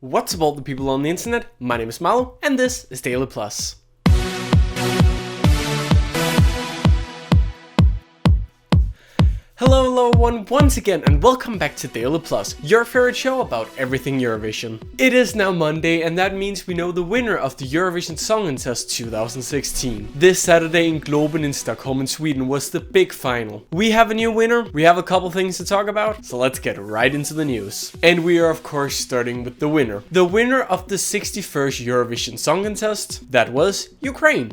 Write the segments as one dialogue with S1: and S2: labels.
S1: What's up all the people on the internet, my name is Malo and this is DailyPlus. Hello everyone, once again and welcome back to DailyPlus, your favorite show about everything Eurovision. It is now Monday and that means we know the winner of the Eurovision Song Contest 2016. This Saturday in Globen in Stockholm in Sweden was the big final. We have a new winner, we have a couple things to talk about, so let's get right into the news. And we are of course starting with the winner. The winner of the 61st Eurovision Song Contest, that was Ukraine.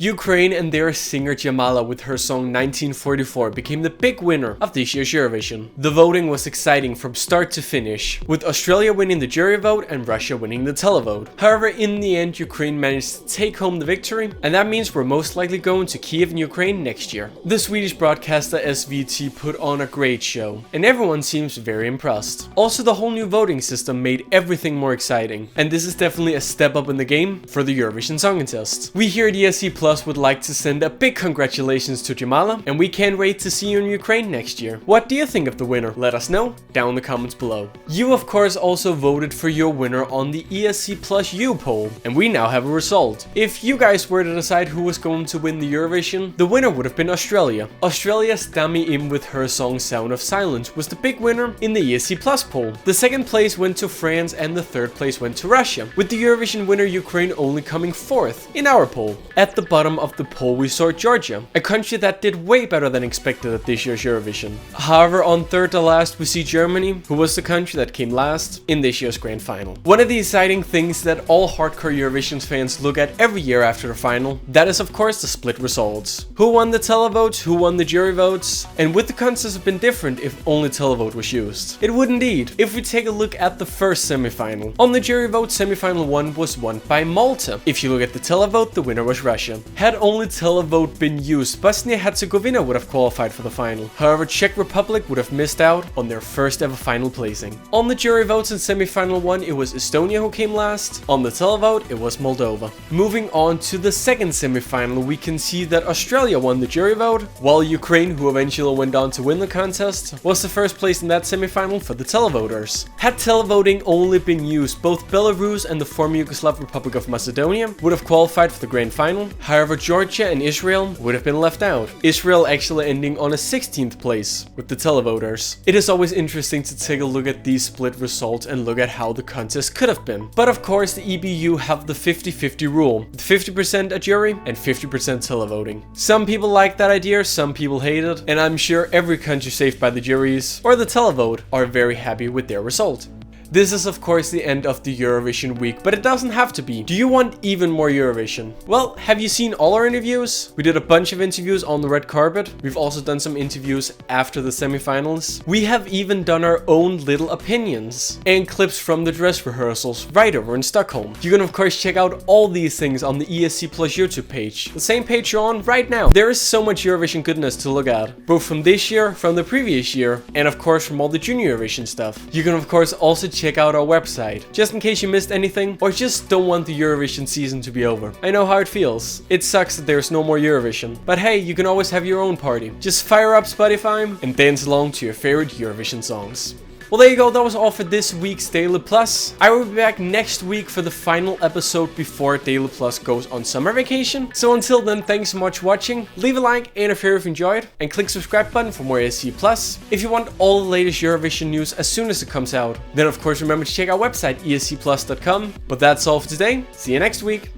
S1: Ukraine and their singer Jamala with her song 1944 became the big winner of this year's Eurovision. The voting was exciting from start to finish, with Australia winning the jury vote and Russia winning the televote. However, in the end Ukraine managed to take home the victory, and that means we're most likely going to Kiev in Ukraine next year. The Swedish broadcaster SVT put on a great show, and everyone seems very impressed. Also, the whole new voting system made everything more exciting, and this is definitely a step up in the game for the Eurovision Song Contest. We here at esc-plus would like to send a big congratulations to Jamala, and we can't wait to see you in Ukraine next year. What do you think of the winner? Let us know down in the comments below. You of course also voted for your winner on the esc-plus U poll, and we now have a result. If you guys were to decide who was going to win the Eurovision, the winner would have been Australia. Australia's Dami Im with her song Sound of Silence was the big winner in the esc-plus poll. The second place went to France and the third place went to Russia, with the Eurovision winner Ukraine only coming fourth in our poll. At the bottom of the poll we saw Georgia, a country that did way better than expected at this year's Eurovision. However, on third to last we see Germany, who was the country that came last in this year's grand final. One of the exciting things that all hardcore Eurovision fans look at every year after the final, that is of course the split results. Who won the televotes, who won the jury votes, and would the contest have been different if only televote was used? It would indeed. If we take a look at the first semi-final, on the jury vote semi-final 1 was won by Malta. If you look at the televote, the winner was Russia. Had only televote been used, Bosnia-Herzegovina would have qualified for the final. However, Czech Republic would have missed out on their first ever final placing. On the jury votes in semi-final 1, it was Estonia who came last. On the televote, it was Moldova. Moving on to the second semi-final, we can see that Australia won the jury vote, while Ukraine, who eventually went on to win the contest, was the first place in that semi-final for the televoters. Had televoting only been used, both Belarus and the former Yugoslav Republic of Macedonia would have qualified for the grand final. However, Georgia and Israel would have been left out, Israel actually ending on a 16th place with the televoters. It is always interesting to take a look at these split results and look at how the contest could have been. But of course the EBU have the 50-50 rule, with 50% a jury and 50% televoting. Some people like that idea, some people hate it, and I'm sure every country saved by the juries or the televote are very happy with their result. This is of course the end of the Eurovision week, but it doesn't have to be. Do you want even more Eurovision? Well, have you seen all our interviews? We did a bunch of interviews on the red carpet. We've also done some interviews after the semifinals. We have even done our own little opinions and clips from the dress rehearsals right over in Stockholm. You can of course check out all these things on the esc-plus YouTube page, the same page you're on right now. There is so much Eurovision goodness to look at, both from this year, from the previous year, and of course from all the junior Eurovision stuff. You can of course also check out our website, just in case you missed anything or just don't want the Eurovision season to be over. I know how it feels. It sucks that there's no more Eurovision, but hey, you can always have your own party. Just fire up Spotify and dance along to your favorite Eurovision songs. Well, there you go, that was all for this week's DailyPlus. I will be back next week for the final episode before DailyPlus goes on summer vacation. So until then, thanks so much for watching. Leave a like and a favorite if you enjoyed, and click subscribe button for more esc-plus. If you want all the latest Eurovision news as soon as it comes out, then of course remember to check our website esc-plus.com. But that's all for today. See you next week.